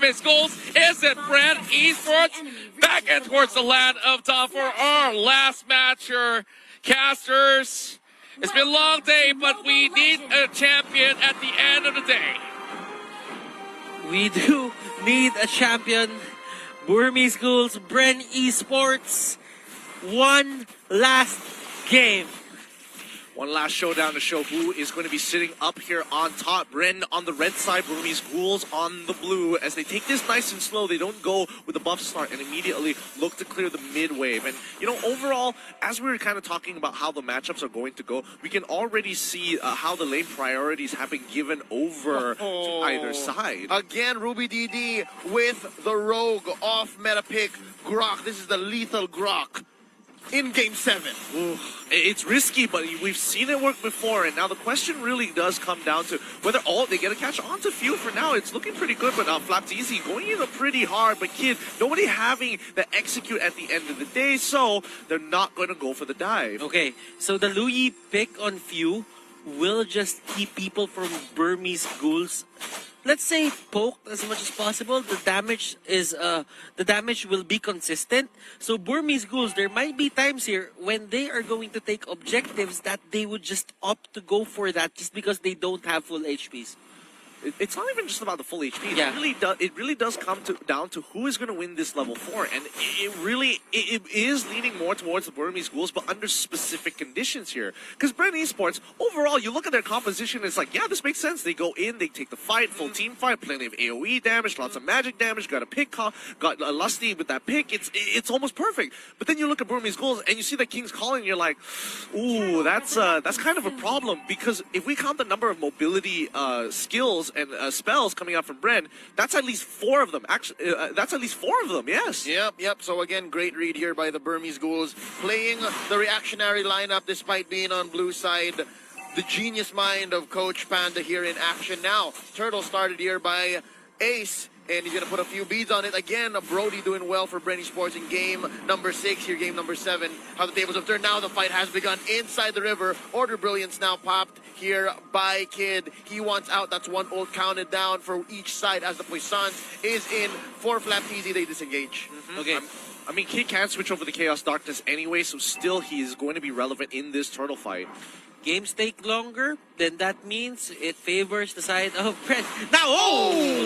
Burmese Schools. Is it Brand Esports? Back in towards the land of top for our last match here. Casters, it's been a long day, but we need a champion at the end of the day. We do need a champion. Burmese Schools, Bren Esports. One last game. One last showdown to show who is going to be sitting up here on top. Bren on the red side, Burmese Ghouls on the blue. As they take this nice and slow, they don't go with the buff start and immediately look to clear the mid wave. And, you know, overall, as we were kind of talking about how the matchups are going to go, we can already see how the lane priorities have been given over to either side. Again, Ruby DD with the rogue off meta pick, Grok. This is the lethal Grok in Game 7. Ooh, it's risky, but we've seen it work before, and now the question really does come down to whether they get a catch onto Few. For now, it's looking pretty good, but Flapteezy going in pretty hard, but Kid, nobody having the execute at the end of the day, so they're not going to go for the dive. Okay, so the Luyi pick on Few will just keep people from Burmese Ghouls, let's say, poked as much as possible. The damage will be consistent. So Burmese Ghouls, there might be times here when they are going to take objectives that they would just opt to go for that just because they don't have full HPs. It's not even just about the full HP. Yeah. It really does come down to who is going to win this level 4, and it is leaning more towards the Burmese Ghouls, but under specific conditions here. Because Bren Esports, overall, you look at their composition, it's like, yeah, this makes sense. They go in, they take the fight, full team fight, plenty of AOE damage, lots of magic damage, got a pick, got a Lusty with that pick. It's almost perfect. But then you look at Burmese Ghouls, and you see that King's Calling, and you're like, ooh, that's kind of a problem, because if we count the number of mobility skills and spells coming out from Bren, that's at least 4 of them. Actually, that's at least 4 of them, yes. Yep. So again, great read here by the Burmese Ghouls, playing the reactionary lineup despite being on blue side. The genius mind of Coach Panda here in action now. Turtle started here by Ace, and he's going to put a few beads on it. Again, Brody doing well for Bren Esports in game number 6, here game number 7. How the tables have turned. Now the fight has begun inside the river. Order Brilliance now popped here by Kid. He wants out. That's 1 ult counted down for each side as the Puissance is in. For Flapteezy, they disengage. Okay. I mean, Kid can't switch over the Chaos Darkness anyway, so still he is going to be relevant in this turtle fight. Games take longer, then that means it favors the side of Bren. Now,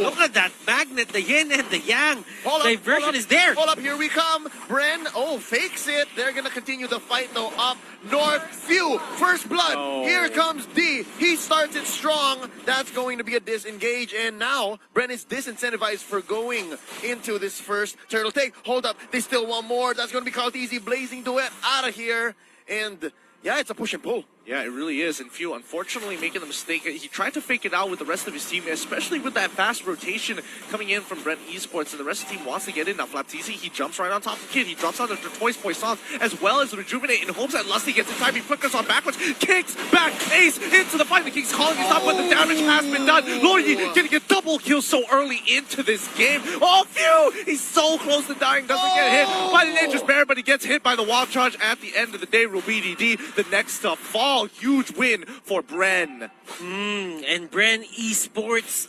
look at that magnet, the yin and the yang. Diversion is there. Hold up, here we come. Bren, fakes it. They're going to continue the fight, though, up north. Few, first blood. Here comes D. He starts it strong. That's going to be a disengage, and now Bren is disincentivized for going into this first turtle take. Hold up, they still want more. That's going to be called easy. Blazing Duet out of here, and yeah, it's a push and pull. Yeah, it really is. And Few, unfortunately, making the mistake. He tried to fake it out with the rest of his team, especially with that fast rotation coming in from Bren Esports, and the rest of the team wants to get in. Now, Flapteezy, he jumps right on top of Kid. He drops on the Toys Poissons, as well as the Rejuvenate, in hopes that Lusty gets in time. He flickers on backwards, kicks back, Ace into the fight. The King's Calling is up, but the damage has been done. Luyi getting a double kill so early into this game. Oh, Few! He's so close to dying, doesn't get hit by the Nature's Bear, but he gets hit by the Wild Charge at the end of the day. Ruby DD, the next fall. Huge win for Bren. And Bren Esports,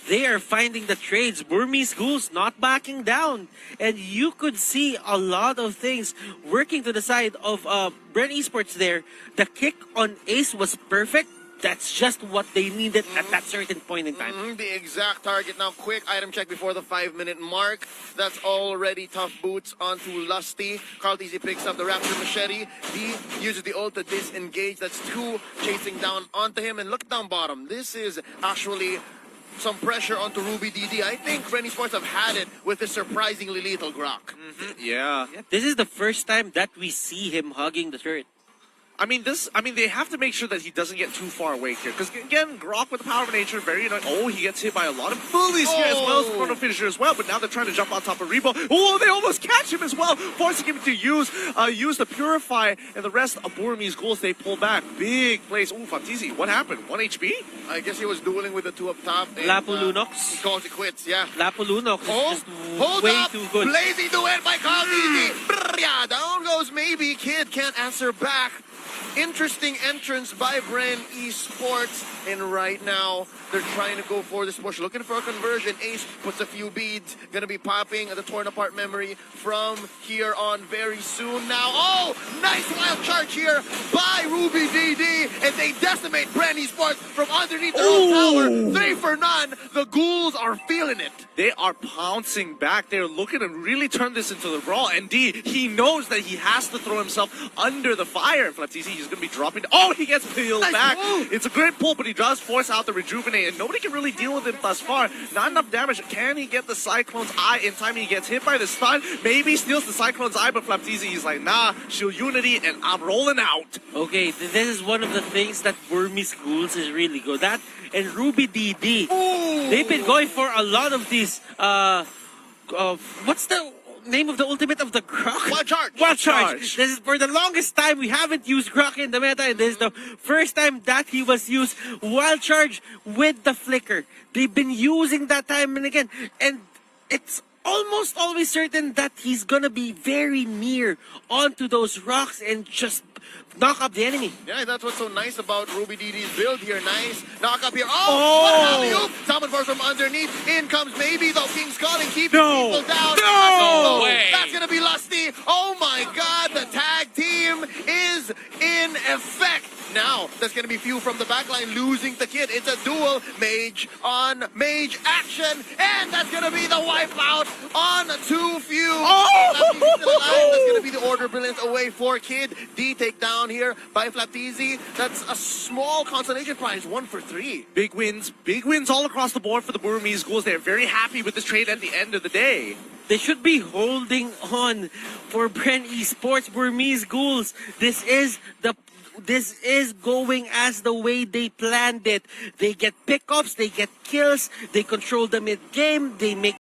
they are finding the trades. Burmese Ghouls not backing down. And you could see a lot of things working to the side of Bren Esports there. The kick on Ace was perfect. That's just what they needed at that certain point in time. The exact target. Now, quick item check before the 5-minute mark. That's already tough boots onto Lusty. Carlteezy picks up the Raptor Machete. He uses the ult to disengage. That's 2 chasing down onto him. And look down bottom. This is actually some pressure onto Ruby DD. I think Bren Esports have had it with this surprisingly lethal Grok. Yeah. This is the first time that we see him hugging the turret. I mean, they have to make sure that he doesn't get too far away here. Because, again, Grok with the power of nature, very annoying. Oh, he gets hit by a lot of bullies here, as well as the Chrono Finisher as well. But now they're trying to jump on top of Rebo. Oh, they almost catch him as well, forcing him to use the Purify. And the rest of Burmese Ghouls, they pull back. Big plays. Ooh, Flapteezy, what happened? 1 HP? I guess he was dueling with the 2 up top. And, Lapu Lunox. He calls it quits, yeah. Lapu Lunox is just way too good. Blazing Duet by Carlteezy. Yeah, down goes maybe. Kid can't answer back. Interesting entrance by Bren Esports, and right now They're trying to go for this push, looking for a conversion. Ace puts a few beads, gonna be popping the torn apart memory from here on very soon now. Oh, nice wild charge here by Ruby DD, and they decimate Brand Esports from underneath their own tower. 3 for none. The ghouls are feeling it. They are pouncing back. They're looking to really turn this into the brawl. And D, he knows that he has to throw himself under the fire. Flaptizi, he's going to be dropping. Oh, he gets peeled Nice back. move. It's a great pull, but he does force out the rejuvenate, and nobody can really deal with him thus far. Not enough damage. Can he get the Cyclone's Eye in time? He gets hit by the stun. Maybe steals the Cyclone's Eye, but Flaptizi is like, nah, shield unity, and I'm rolling out. Okay, this is one of the things that Burmese Ghouls is really good at. And Ruby DD, they've been going for a lot of these, what's the name of the ultimate of the Croc? Wild charge. Wild Charge. This is for the longest time we haven't used Croc in the meta, and this is the first time that he was used. Wild Charge with the flicker. They've been using that time and again, and it's almost always certain that he's gonna be very near onto those rocks and just knock up the enemy. Yeah, that's what's so nice about Ruby DD's build here. Nice knock up here. Oh, what an alley-oop! Summon force from underneath. In comes maybe the King's Calling, keeping people down. No way. That's gonna be Lusty. Oh my God, the tag team is in effect. Now, that's going to be Few from the backline losing the kid. It's a duel. Mage on mage action. And that's going to be the wipeout on 2 Few. Oh! That's going to be the Order Brilliance away for Kid. D take down here by Flaptizi. That's a small consolation prize. 1 for 3. Big wins all across the board for the Burmese Ghouls. They're very happy with this trade at the end of the day. They should be holding on for Brand Esports Burmese Ghouls. This is going as the way they planned it. They get pickups, they get kills, they control the mid game, they make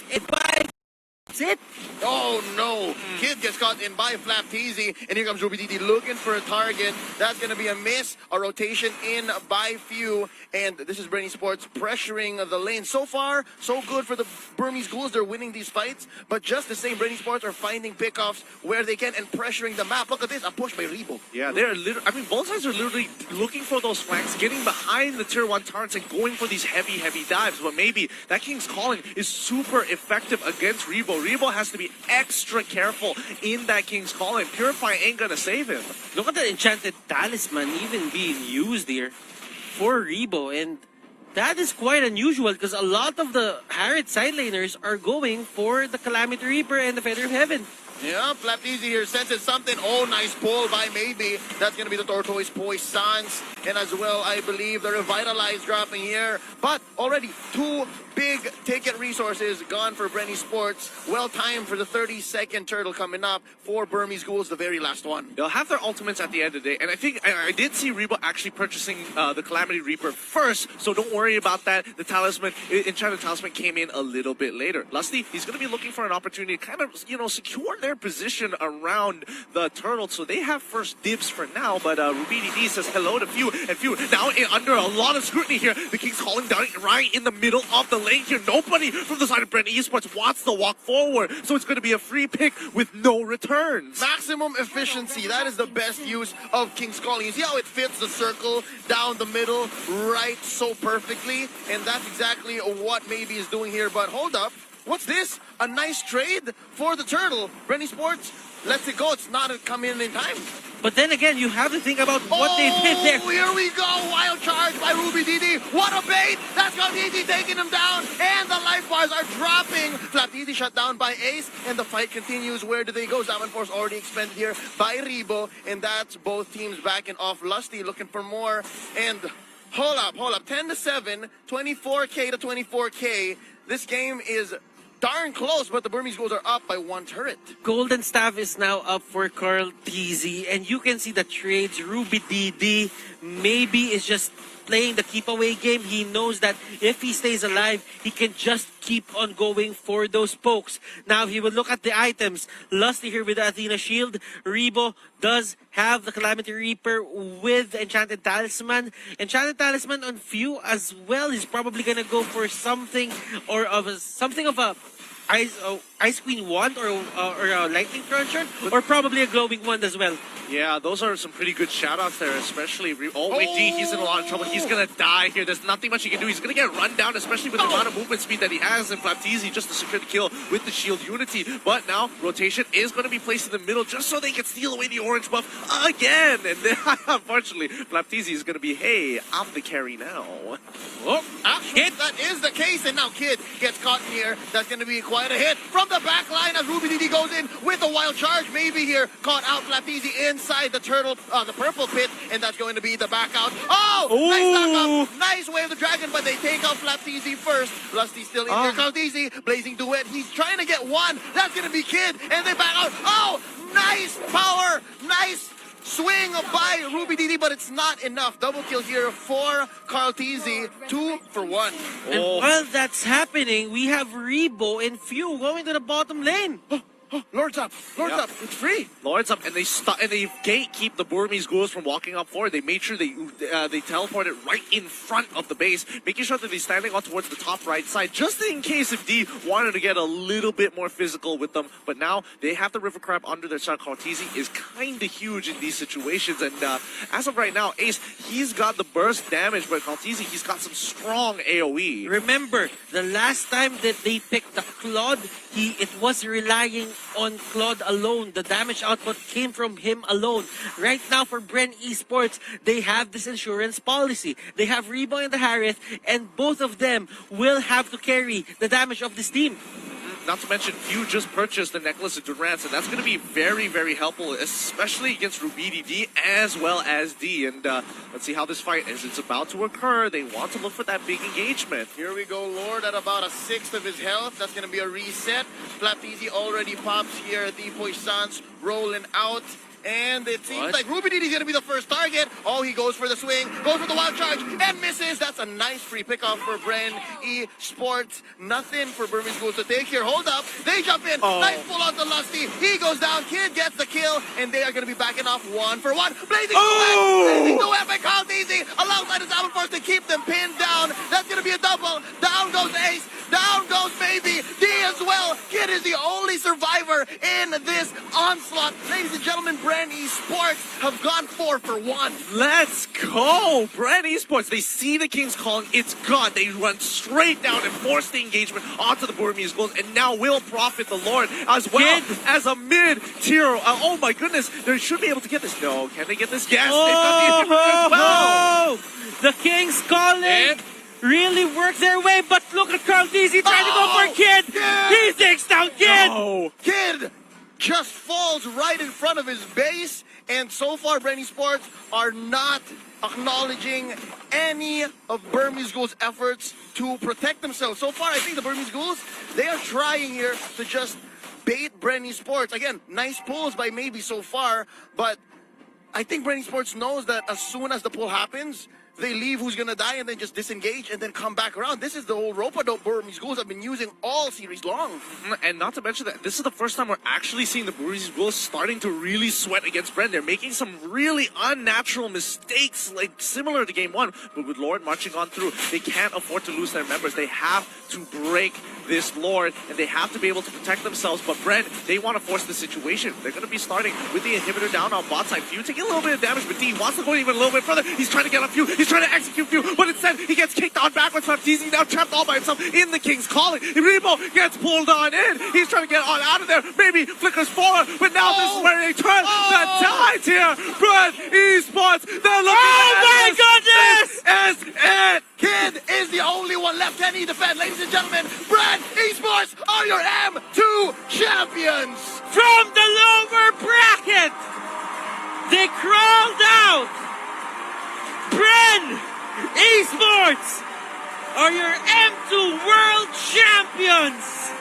it by. That's it. Oh no! Kid gets caught in by Flaptizi, and here comes Ruby DD looking for a target. That's going to be a miss. A rotation in by Few, and this is Brand Esports pressuring the lane. So far, so good for the Burmese Ghouls. They're winning these fights, but just the same, Brand Esports are finding pickoffs where they can and pressuring the map. Look at this, a push by Rebo. Yeah, they're literally, I mean, both sides are literally looking for those flanks, getting behind the tier 1 turrets and going for these heavy dives. But maybe that King's Calling is super effective against Rebo. Rebo has to be extra careful in that King's Calling. Purify ain't gonna save him. Look at the Enchanted Talisman even being used here for Rebo, and that is quite unusual because a lot of the Harriet side laners are going for the Calamity Reaper and the Feather of Heaven. Yeah, Flaptizi here senses something. Oh, nice pull by Maybe. That's going to be the Tortoise Poissons. And as well, I believe the Revitalize dropping here. But already 2 big ticket resources gone for Brand Esports. Well timed for the 30-second turtle coming up for Burmese Ghouls, the very last one. They'll have their ultimates at the end of the day. And I think I did see Rebo actually purchasing the Calamity Reaper first. So don't worry about that. The Talisman, Enchanted Talisman came in a little bit later. Lusty, he's going to be looking for an opportunity to kind of, secure their position around the turtle. So they have first dibs for now. But Ruby DD says hello to Few. And Few now under a lot of scrutiny here. The King's Calling down right in the middle of the lane here. Nobody from the side of Brand Esports wants to walk forward. So it's going to be a free pick with no returns. Maximum efficiency. That is the best use of King's Calling. You see how it fits the circle down the middle right so perfectly? And that's exactly what Maybe is doing here. But hold up. What's this? A nice trade for the turtle. Brand Esports lets it go. It's not coming in time. But then again, you have to think about what they did there. Here we go. Wild charge by Ruby DD. What a bait. That's got DD taking him down. And the life bars are dropping. Flaptizi shut down by Ace. And the fight continues. Where do they go? Zaman Force already expended here by Rebo. And that's both teams backing off. Lusty looking for more. And hold up. 10-7. 24K to 24K. This game is darn close, but the Burmese Ghouls are up by 1 turret. Golden Staff is now up for Carl TZ, and you can see the trades. Ruby DD maybe is just playing the keep away game. He knows that if he stays alive, he can just keep on going for those pokes. Now, if you would look at the items, Lusty here with the Athena Shield. Rebo does have the Calamity Reaper with Enchanted Talisman. Enchanted Talisman on Few as well. He's probably gonna go for something of a Ice Queen wand or a Lightning Cruncher, or probably a Glowing Wand as well. Yeah, those are some pretty good shoutouts there, especially. Oh, wait, D, he's in a lot of trouble. He's going to die here. There's nothing much he can do. He's going to get run down, especially with the amount of movement speed that he has. And Flapteezy just to secure the kill with the shield unity. But now, rotation is going to be placed in the middle just so they can steal away the orange buff again. And then, unfortunately, Flapteezy is going to be, hey, I'm the carry now. Oh, actually, that is the case, and now Kid gets caught in here. That's going to be quite a hit from the back line as Ruby DD goes in with a wild charge. Maybe here, caught out Flapteezy inside the the purple pit, and that's going to be the back out. Oh, nice knock-up. Nice way of the dragon, but they take out Flapteezy first. Lusty still in here. Flapteezy, blazing duet. He's trying to get one. That's going to be Kid, and they back out. Oh, nice power. Nice swing by Ruby DD, but it's not enough. Double kill here for Carlteezy. 2 for 1. And while that's happening, we have Rebo and Few going to the bottom lane. Lord's up. Lord's up. It's free. Lord's up, and they gatekeep the Burmese ghouls from walking up forward. They made sure they teleported right in front of the base, making sure that they're standing on towards the top right side, just in case if D wanted to get a little bit more physical with them. But now they have the River Crab under their shot. Carlteezy is kind of huge in these situations, and as of right now, Ace, he's got the burst damage, but Carlteezy, he's got some strong AoE. Remember, the last time that they picked the Claude, it was relying on Claude alone. The damage output came from him alone. Right now for Bren Esports, they have this insurance policy. They have Rebo and the Harith, and both of them will have to carry the damage of this team. Not to mention, Few just purchased the Necklace of Durance, and that's going to be very, very helpful, especially against Ruby DD as well as D. And let's see how this fight is. It's about to occur. They want to look for that big engagement. Here we go, Lord at about a sixth of his health. That's going to be a reset. Flapteezy already pops here. The Poissons rolling out. And it seems like Ruby DD is going to be the first target. Oh, he goes for the swing, goes for the wild charge, and misses. That's a nice free pickoff for Bren Esports. Nothing for Burmese Ghouls to take here. Hold up. They jump in. Nice pull out the Lusty. He goes down. Kid gets the kill, and they are going to be backing off 1 for 1. Blazing Blazing duet by Carlteezy alongside his Albert Force to keep them pinned down. That's going to be a double. Down goes Ace. Down goes Baby. D as well. Kid is the only survivor in this onslaught. Ladies and gentlemen, Bren Esports have gone 4 for 1. Let's go! Bren Esports, they see the King's calling, it's gone. They run straight down and force the engagement onto the Burmese Ghouls, and now will profit the Lord as well as a mid-tier. Oh my goodness, they should be able to get this. No, can they get this? Yes, they've got the as well. The King's calling really worked their way, but look at Carlteezy trying to go for Kid. He takes down Kid. No. Kid just falls right in front of his base, and so far Bren Esports are not acknowledging any of Burmese Ghouls' efforts to protect themselves. So far, I think the Burmese Ghouls, they are trying here to just bait Bren Esports. Again, nice pulls by Maybe so far, but I think Bren Esports knows that as soon as the pull happens, they leave who's gonna die and then just disengage and then come back around. This is the whole rope-a-dope Burmese Ghouls have been using all series long. And not to mention that this is the first time we're actually seeing the Burmese Ghouls starting to really sweat against Bren. They're making some really unnatural mistakes, like similar to Game 1. But with Lord marching on through, they can't afford to lose their members. They have to break this Lord, and they have to be able to protect themselves. But Bren, they want to force the situation. They're going to be starting with the inhibitor down on bot side. Few taking a little bit of damage, but D wants to go even a little bit further. He's trying to get on Few. He's trying to execute Few, but instead he gets kicked on backwards. Flapteezy now trapped all by himself in the King's calling. Rebo gets pulled on in. He's trying to get on out of there. Maybe flickers forward, but now this is where they turn the tides here. Bren Esports, they're looking at my goodness! This is it. Kid is the only one left. Can he defend? Ladies and gentlemen, Bren Esports are your M2 champions. From the lower bracket, they crawled out. Bren Esports are your M2 world champions.